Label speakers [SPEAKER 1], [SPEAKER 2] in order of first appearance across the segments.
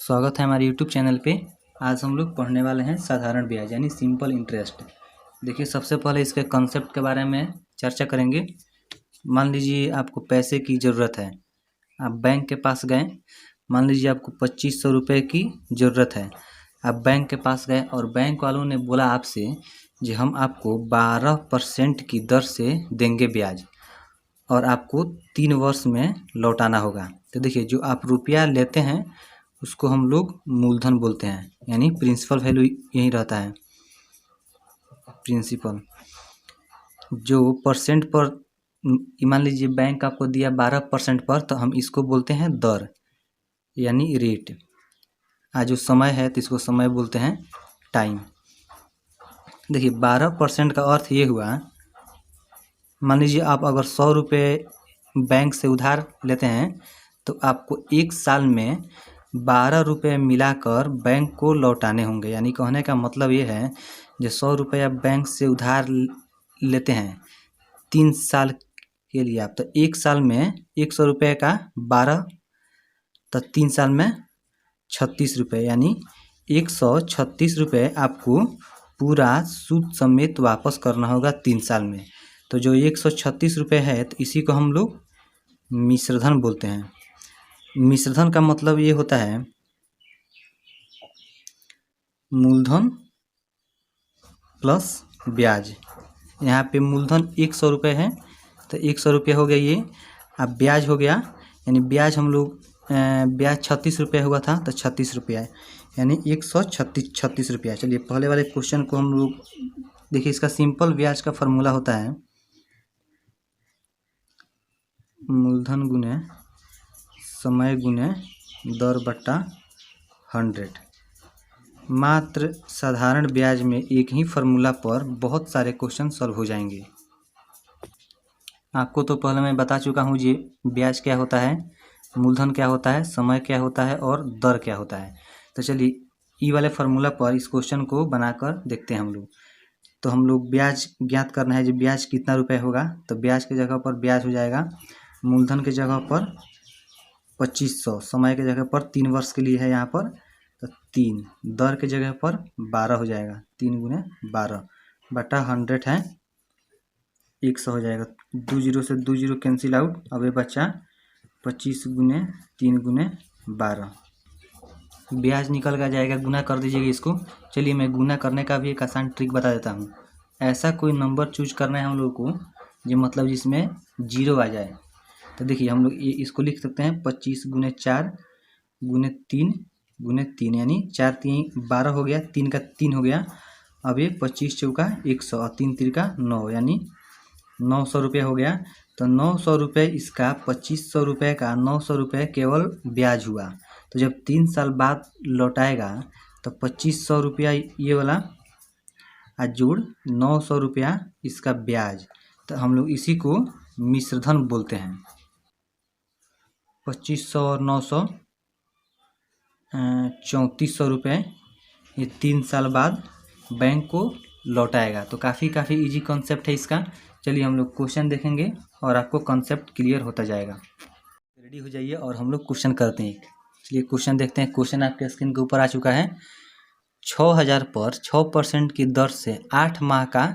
[SPEAKER 1] स्वागत है हमारे YouTube चैनल पे। आज हम लोग पढ़ने वाले हैं साधारण ब्याज यानी सिंपल इंटरेस्ट। देखिए, सबसे पहले इसके कॉन्सेप्ट के बारे में चर्चा करेंगे। मान लीजिए आपको पैसे की ज़रूरत है, आप बैंक के पास गए। मान लीजिए आपको 2500 रुपये की ज़रूरत है। आप बैंक के पास गए और बैंक वालों ने बोला आपसे कि हम आपको 12% की दर से देंगे ब्याज और आपको 3 वर्ष में लौटाना होगा। तो देखिए, जो आप रुपया लेते हैं उसको हम लोग मूलधन बोलते हैं, यानी प्रिंसिपल वैल्यू यही रहता है। प्रिंसिपल जो परसेंट पर, मान लीजिए बैंक आपको दिया 12% पर, तो हम इसको बोलते हैं दर यानी रेट। आज जो समय है तो इसको समय बोलते हैं टाइम। देखिए, 12% का अर्थ ये हुआ, मान लीजिए आप अगर 100 रुपये बैंक से उधार लेते हैं तो आपको 1 साल में 12 रुपये मिलाकर बैंक को लौटाने होंगे। यानी कहने का मतलब ये है, जो 100 रुपये आप बैंक से उधार लेते हैं 3 साल के लिए आप, तो 1 साल में 100 रुपये का 12, तो 3 साल में 36 रुपये, यानी 136 रुपये आपको पूरा सूद समेत वापस करना होगा 3 साल में। तो जो 136 रुपये है, तो इसी को हम लोग मिश्रधन बोलते हैं। मिश्रधन का मतलब ये होता है मूलधन प्लस ब्याज। यहाँ पे मूलधन 100 रुपये है, तो 100 रुपये हो गया ये। अब ब्याज हो गया, यानी ब्याज हम लोग ब्याज 36 रुपये हुआ था, तो 36 रुपया है, यानी 136 रुपया। चलिए पहले वाले क्वेश्चन को हम लोग देखिए। इसका सिंपल ब्याज का फॉर्मूला होता है मूलधन गुने समय गुने दर बट्टा 100। मात्र साधारण ब्याज में एक ही फार्मूला पर बहुत सारे क्वेश्चन सॉल्व हो जाएंगे। आपको तो पहले मैं बता चुका हूँ जी, ब्याज क्या होता है, मूलधन क्या होता है, समय क्या होता है और दर क्या होता है। तो चलिए ई वाले फार्मूला पर इस क्वेश्चन को बनाकर देखते हैं हम लोग। तो हम लोग ब्याज ज्ञात करना है, जो ब्याज कितना रुपये होगा। तो ब्याज की जगह पर ब्याज हो जाएगा, मूलधन की जगह पर 2500, समय की जगह पर 3 वर्ष के लिए है यहाँ पर, तो 3, दर की जगह पर 12 हो जाएगा, 3 गुने 12 बटा 100 है 100 हो जाएगा। 2 जीरो से 2 जीरो कैंसिल आउट, अब ये बचा 25 गुने 3 गुने 12। ब्याज निकल कर जाएगा, गुना कर दीजिएगा इसको। चलिए मैं गुना करने का भी एक आसान ट्रिक बता देता हूँ। ऐसा कोई नंबर चूज करना है हम लोग को जो मतलब जिसमें 0 आ जाए। तो देखिए, हम लोग ये इसको लिख सकते हैं 25 गुने 4 गुने 3 गुने 3, यानी 4 3 12 हो गया, 3 का 3 हो गया। अब ये 25 चौका 100 और 3 3 9, यानी 900 रुपये हो गया। तो 900 रुपये इसका 2500 रुपये का 900 रुपये केवल ब्याज हुआ। तो जब 3 साल बाद लौटाएगा तो 2500 रुपया ये वाला जोड़ 900 रुपया इसका ब्याज। तो हम लोग इसी को मिश्रधन बोलते हैं। 2500 और 900 3400 रुपये ये 3 साल बाद बैंक को लौटाएगा। तो काफ़ी इजी कॉन्सेप्ट है इसका। चलिए हम लोग क्वेश्चन देखेंगे और आपको कॉन्सेप्ट क्लियर होता जाएगा। रेडी हो जाइए और हम लोग क्वेश्चन करते हैं। चलिए क्वेश्चन देखते हैं। क्वेश्चन आपके स्क्रीन के ऊपर आ चुका है। 6000 पर 6% की दर से 8 माह का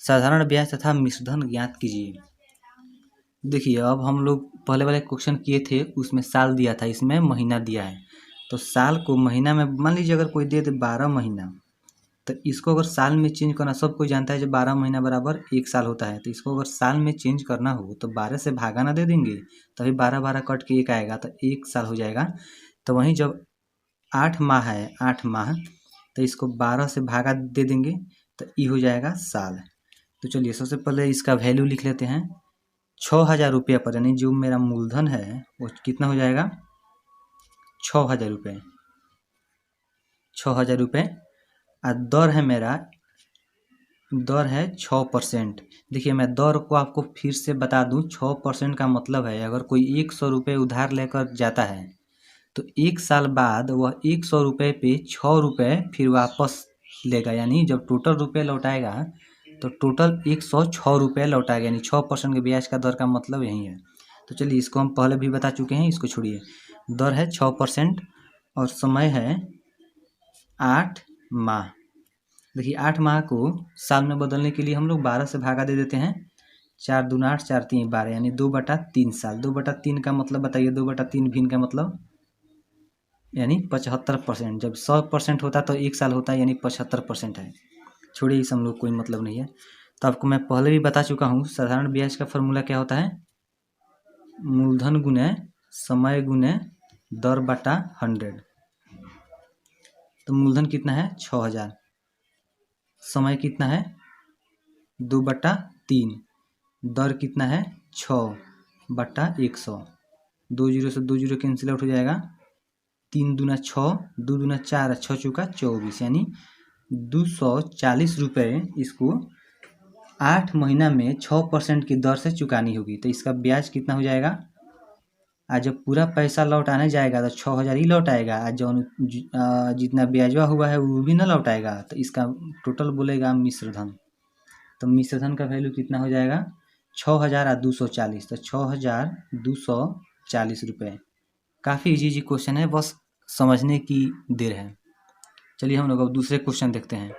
[SPEAKER 1] साधारण ब्याज तथा मिश्रधन ज्ञात कीजिए। देखिए, अब हम लोग पहले वाले क्वेश्चन किए थे, उसमें साल दिया था, इसमें महीना दिया है। तो साल को महीना में, मान लीजिए अगर कोई दे दे 12 महीना, तो इसको अगर साल में चेंज करना, सब कोई जानता है जब 12 महीना बराबर 1 साल होता है। तो इसको अगर साल में चेंज करना हो तो 12 से भागा ना दे देंगे, तभी 12 कट के 1 आएगा, तो 1 साल हो जाएगा। तो वहीं जब 8 माह है, 8 माह, तो इसको 12 से भागा दे देंगे, तो ये हो जाएगा साल। तो चलिए सबसे पहले इसका वैल्यू लिख लेते हैं। 6000 रुपये पर, यानी जो मेरा मूलधन है वो कितना हो जाएगा, 6000 रुपये। 6000 रुपये और दर है मेरा, दर है 6%। देखिए, मैं दर को आपको फिर से बता दूं, 6% का मतलब है अगर कोई 100 रुपये उधार लेकर जाता है तो 1 साल बाद वह 100 रुपये पे 6 रुपये फिर वापस लेगा। यानी जब टोटल रुपये लौटाएगा तो टोटल 106 रुपये लौटाएगा, यानी 6% के ब्याज का दर का मतलब यही है। तो चलिए इसको हम पहले भी बता चुके हैं, इसको छोड़िए। दर है 6%, और समय है 8 माह। देखिए 8 माह को साल में बदलने के लिए हम लोग 12 से भागा दे देते हैं। 4 दूना 8, 4 3 12, यानी 2/3 साल। 2/3 का मतलब बताइए, 2/3 भिन्न का मतलब यानी 75%। जब 100% होता तो 1 साल होता है, यानी 75% है। छोड़िए इस हम लोग कोई मतलब नहीं है। तो आपको मैं पहले भी बता चुका हूँ, साधारण ब्याज का फॉर्मूला क्या होता है, मूलधन गुने समय गुने दर बटा 100। तो मूलधन कितना है 6000, समय कितना है 2/3, दर कितना है 6/100। 2 जीरो से 2 जीरो कैंसिल आउट हो जाएगा। 3 दूना 6, 2 दूना 4, 6 चौका 24, यानी 240 रुपये इसको 8 महीना में 6% की दर से चुकानी होगी। तो इसका ब्याज कितना हो जाएगा, आज जब पूरा पैसा लौट आने जाएगा तो 6000 ही लौट आएगा। आज जो जितना ब्याजवा हुआ है वो भी ना लौट आएगा। तो इसका टोटल बोलेगा मिश्रधन। तो मिश्रधन का वैल्यू कितना हो जाएगा 6240। तो 6240 रुपये। काफ़ी इजी क्वेश्चन है, बस समझने की देर है। चलिए हम लोग अब दूसरे क्वेश्चन देखते हैं।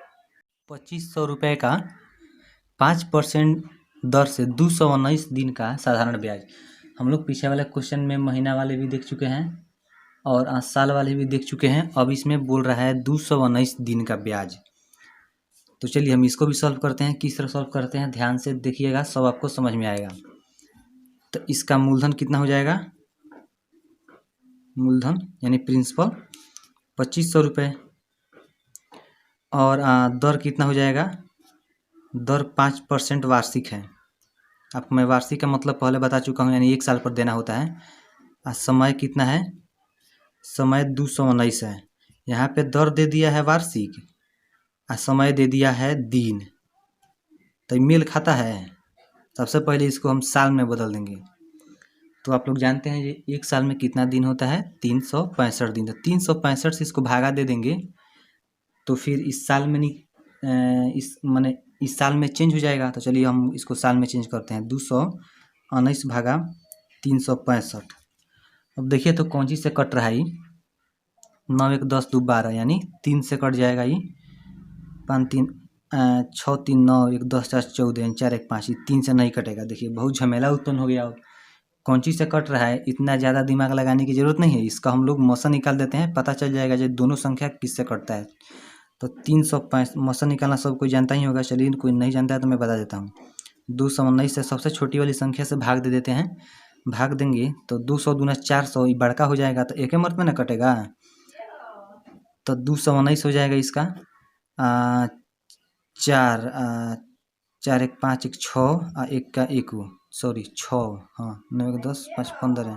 [SPEAKER 1] 2500 रुपये का 5% दर से 219 दिन का साधारण ब्याज। हम लोग पीछे वाले क्वेश्चन में महीना वाले भी देख चुके हैं और साल वाले भी देख चुके हैं। अब इसमें बोल रहा है 219 दिन का ब्याज। तो चलिए हम इसको भी सॉल्व करते हैं। किस तरह सॉल्व करते हैं ध्यान से देखिएगा, सब आपको समझ में आएगा। तो इसका मूलधन कितना हो जाएगा, मूलधन यानी प्रिंसिपल 2500 रुपये, और दर कितना हो जाएगा, दर 5% वार्षिक है। आपको मैं वार्षिक का मतलब पहले बता चुका हूँ, यानी 1 साल पर देना होता है। समय कितना है, समय 219 है। यहाँ पे दर दे दिया है वार्षिक और समय दे दिया है दिन। तो मेल खाता है। सबसे पहले इसको हम साल में बदल देंगे। तो आप लोग जानते हैं ये 1 साल में कितना दिन होता है, 365 दिन। तो 365 से इसको भागा दे देंगे तो फिर इस साल में नहीं, इस साल में चेंज हो जाएगा। तो चलिए हम इसको साल में चेंज करते हैं। 219 भागा 365। अब देखिए तो कौन चीज़ से कट रहा है, 9 1 10 2 12, यानी 3 से कट जाएगा। ये 5 3 6 3 9 1 10 4 14, 4 1 5, 3 से नहीं कटेगा। देखिए बहुत झमेला उत्पन्न हो गया। कौन चीज़ से कट रहा है, इतना ज़्यादा दिमाग लगाने की ज़रूरत नहीं है। इसका हम लोग मौसा निकाल देते हैं, पता चल जाएगा जो दोनों संख्या किससे कटता है। तो 365 मौसा निकालना सब कोई जानता ही होगा। चलिए कोई नहीं जानता है तो मैं बता देता हूँ। 219 से सबसे छोटी वाली संख्या से भाग दे देते हैं। भाग देंगे तो 200 दूना 400, ये बड़का हो जाएगा तो एक ही मर्त में ना कटेगा। तो 219 हो जाएगा इसका 4 4 1 5 1 6 1 का 1 सॉरी 6, हाँ 9 1 10 5 15 है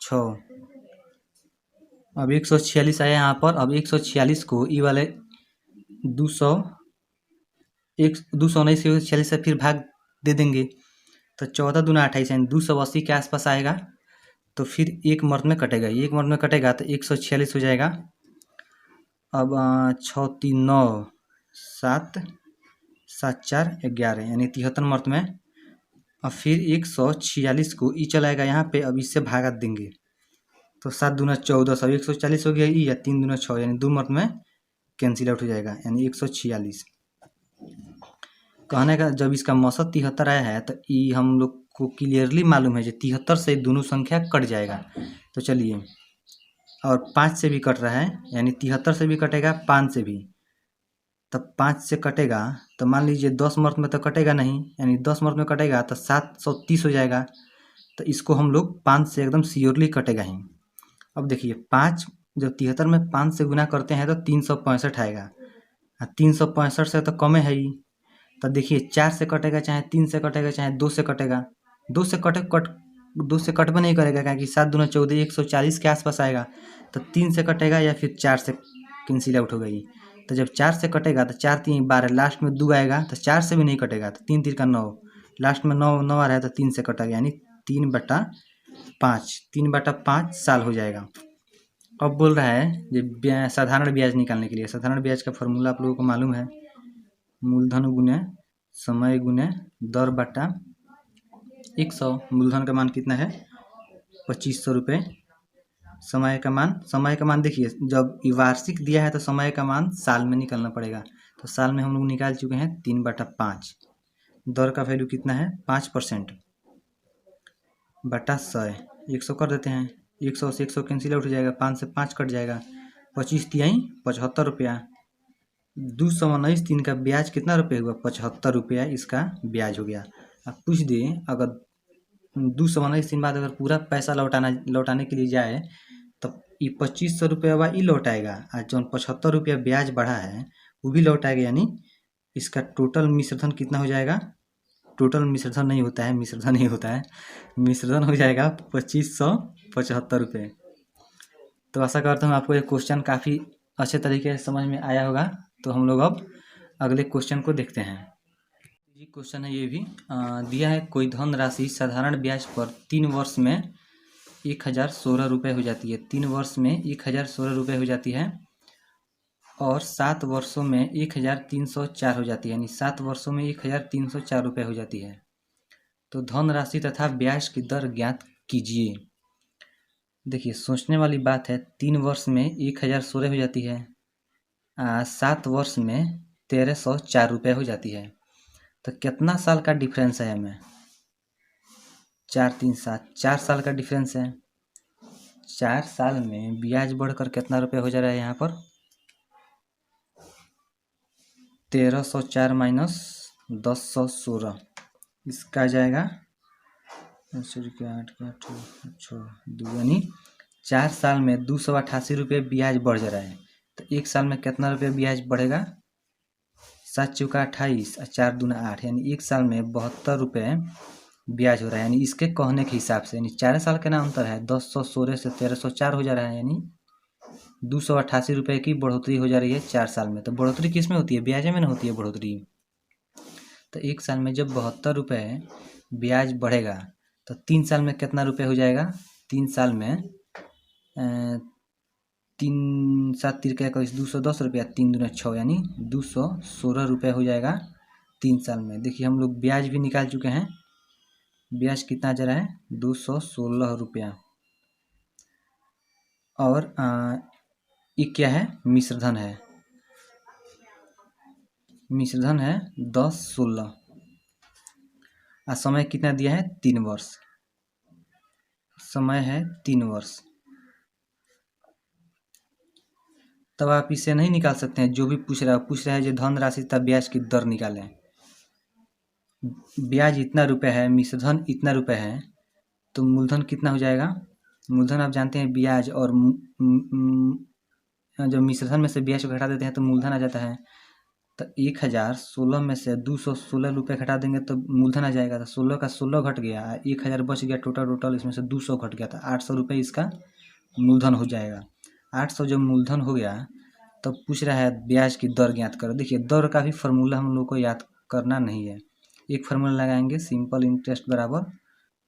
[SPEAKER 1] 6। अब 146 आया यहाँ पर। अब 146 को ई वाले 219 से 146 से फिर भाग दे देंगे तो 14 दूना 28, यानी 280 के आसपास आएगा। तो फिर एक मर्द में कटेगा, एक मर्द में कटेगा तो 146 हो जाएगा। अब 6 3 9 7 7 4 11, यानी 73 मर्द में। अब फिर 146 को ई चलाएगा यहाँ पे। अब इससे भागा देंगे तो 7 दूना 14, सब 140 हो गया ई, या 3 दूना 6, यानी 2 मर्द में कैंसिल आउट हो जाएगा, यानी 146। कहने का जब इसका मौसत 73 आया है तो ये हम लोग को क्लियरली मालूम है जो 73 से दोनों संख्या कट जाएगा। तो चलिए, और 5 से भी कट रहा है, यानी 73 से भी कटेगा, 5 से भी। तब 5 से कटेगा तो मान लीजिए 10 मर्द में तो कटेगा नहीं, यानी 10 मर्द में कटेगा तो 730 हो जाएगा। तो इसको हम लोग 5 से एकदम श्योरली कटेगा ही। अब देखिए 5 जब 73 में 5 से गुना करते हैं तो 365 आएगा। 365 से तो कम है ही। तो देखिए 4 से कटेगा, चाहे 3 से कटेगा, चाहे 2 से कटेगा। 2 से दो से कट भी नहीं करेगा, क्योंकि 7 दूना 14, 140 के आसपास आएगा। तो 3 से कटेगा या फिर 4 से कैंसिल आउट हो गई। तो जब 4 से कटेगा तो 4 3 12, लास्ट में 2 आएगा तो 4 से भी नहीं कटेगा। तो 3 3 का 9, लास्ट में 9 9 आ रहा है तो 3 से कटेगा, यानी 3/5, 3/5 साल हो जाएगा। अब बोल रहा है ये साधारण ब्याज निकालने के लिए। साधारण ब्याज का फॉर्मूला आप लोगों को मालूम है, मूलधन गुने समय गुने दर बटा 100। मूलधन का मान कितना है 2500 रुपये, समय का मान देखिए, जब वार्षिक दिया है तो समय का मान साल में निकालना पड़ेगा। तो साल में हम लोग निकाल चुके हैं 3/5। दर का वैल्यू कितना है 5% बटा 100। 100 कर देते हैं, 100 से 100 कैंसिल आउट हो जाएगा, 5 से 5 कट जाएगा, 25 तिहाई 75 रुपया। 219 दिन का ब्याज कितना रुपये हुआ 75 रुपया इसका ब्याज हो गया। अब पूछ दे, अगर 219 दिन बाद अगर पूरा पैसा लौटाने के लिए जाए तो ये 2500 रुपया ही लौटाएगा, और जो 75 रुपया ब्याज बढ़ा है वो भी लौटाएगा। यानी इसका टोटल मिश्रधन कितना हो जाएगा, टोटल मिश्रधन नहीं होता है, मिश्रधन ही होता है, मिश्रधन हो जाएगा 2575 रुपये। तो आशा करता हूँ आपको ये क्वेश्चन काफ़ी अच्छे तरीके से समझ में आया होगा। तो हम लोग अब अगले क्वेश्चन को देखते हैं। ये क्वेश्चन है, ये भी दिया है, कोई धन राशि साधारण ब्याज पर 3 वर्ष में 1016 रुपये हो जाती है। 3 वर्ष में 1016 रुपये हो जाती है और 7 वर्षों में 1304 हो जाती है, यानी 7 वर्षों में 1304 रुपये हो जाती है। तो धन राशि तथा ब्याज की दर ज्ञात कीजिए। देखिए, सोचने वाली बात है, 3 वर्ष में 1016 हो जाती है, 7 वर्ष में 1304 रुपये हो जाती है। तो कितना साल का डिफरेंस है हमें, 4 3 7 4 साल का डिफरेंस है। 4 साल में ब्याज बढ़कर कितना रुपये हो जा रहा है यहाँ पर, 1304 माइनस 1016, इसका आ जाएगा 8 यानी 4 साल में 288 रुपये ब्याज बढ़ जा रहा है। तो 1 साल में कितना रुपये ब्याज बढ़ेगा, 7 चौका 28 और 4 दूना 8, यानी 1 साल में 72 रुपये ब्याज हो रहा है। यानी इसके कहने के हिसाब से, यानी 4 साल का ना अंतर है, 1016 से 1304 हो जा रहा है, यानी 288 रुपये की बढ़ोतरी हो जा रही है 4 साल में। तो बढ़ोतरी किस में होती है, ब्याज में ना होती है बढ़ोतरी। तो 1 साल में जब 72 रुपये ब्याज बढ़ेगा तो 3 साल में कितना रुपये हो जाएगा, 3 साल में 3 7 तिरका 21 210 रुपया, 3 दूना 6, यानी 216 रुपये हो जाएगा 3 साल में। देखिए, हम लोग ब्याज भी निकाल चुके हैं, ब्याज कितना जा रहा है 216 रुपया। और ये क्या है, मिश्रधन है, मिश्रधन है 10 16, और समय कितना दिया है 3 वर्ष, समय है 3 वर्ष। तब आप इसे नहीं निकाल सकते हैं, जो भी पूछ रहा है जो धन राशि तथा ब्याज की दर निकालें। ब्याज इतना रुपये है, मिश्रधन इतना रुपये है, तो मूलधन कितना हो जाएगा। मूलधन आप जानते हैं, ब्याज और जब मिश्रधन में से ब्याज को घटा देते हैं तो मूलधन आ जाता है। तो 1016 में से 216 रुपये घटा देंगे तो मूलधन आ जाएगा। तो 16 का 16 घट गया, 1000 बच गया, टोटल इसमें से 200 घट गया, तो 800 रुपये इसका मूलधन हो जाएगा। 800 जब मूलधन हो गया तो पूछ रहा है ब्याज की दर ज्ञात करो। देखिए, दर का भी फार्मूला हम लोग को याद करना नहीं है, एक फार्मूला लगाएंगे, सिंपल इंटरेस्ट बराबर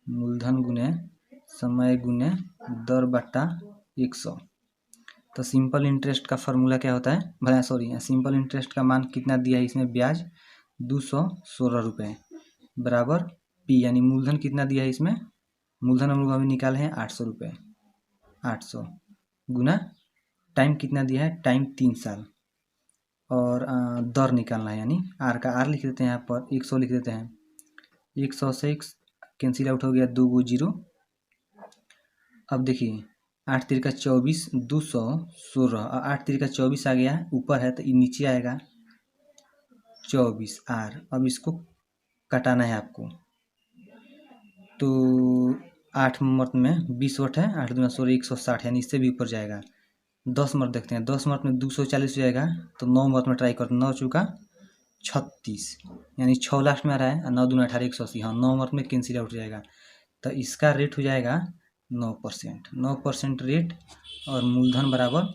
[SPEAKER 1] मूलधन गुने समय गुने दर बट्टा 100। तो सिंपल इंटरेस्ट का फार्मूला क्या होता है, सिंपल इंटरेस्ट का मान कितना दिया है इसमें, ब्याज 216 रुपये बराबर पी, यानी मूलधन कितना दिया है इसमें, मूलधन हम लोग अभी निकाले हैं 800 रुपये, 800 गुना टाइम कितना दिया है, टाइम 3 साल, और दर निकालना है, यानी आर का आर लिख देते हैं यहाँ पर, 100 लिख देते हैं, 100 से कैंसिल आउट हो गया, 2 गो 0। अब देखिए, 8 तिरका 24 216, और 8 तिरका 24 आ गया, ऊपर है तो ये नीचे आएगा 24 आर। अब इसको कटाना है आपको, तो 8 मर्त में 20 वट है, 8 दूना 16 160, यानी इससे भी ऊपर जाएगा। 10 मर्त देखते हैं, 10 मर्त में 240 हो जाएगा, तो 9 मर्त में ट्राई करते हैं, 9 चौका 36, यानी 6 लास्ट में आ रहा है, और 9 दूना 18 180, हाँ 9 मर्त में कैंसिल आउट हो जाएगा। तो इसका रेट हो जाएगा 9%, 9% रेट, और मूलधन बराबर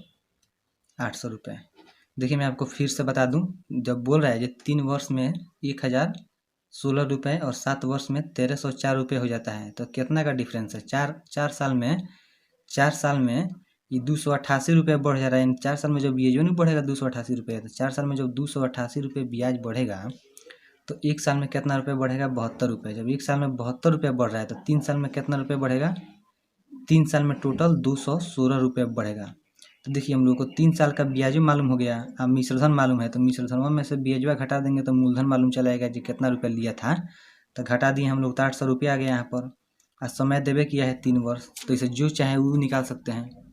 [SPEAKER 1] 800 रुपये। देखिए, मैं आपको फिर से बता दूं, जब बोल रहा है जो 3 वर्ष में 1016 रुपये और 7 वर्ष में 1304 रुपये हो जाता है, तो कितना का डिफरेंस है, 4 साल में ये 288 रुपये बढ़ जा रहा है। 4 साल में जब ये जो नहीं बढ़ेगा 288 रुपये, तो 4 साल में जब 288 रुपये ब्याज बढ़ेगा तो 1 साल में कितना रुपये बढ़ेगा, 72 रुपये। जब 1 साल में 72 रुपये बढ़ रहा है तो 3 साल में कितना रुपये बढ़ेगा, 3 साल में टोटल 216 रुपये बढ़ेगा। तो देखिए हम लोग को 3 साल का ब्याज मालूम हो गया, अब मिश्रधन मालूम है, तो मिश्रधनों में से ब्याजवा घटा देंगे तो मूलधन मालूम चलाएगा जी कितना रुपया लिया था। तो घटा दिए हम लोग तो 800 रुपया आ गया यहाँ पर। और समय देवे किया है 3 वर्ष, तो इसे जो चाहे वो निकाल सकते हैं।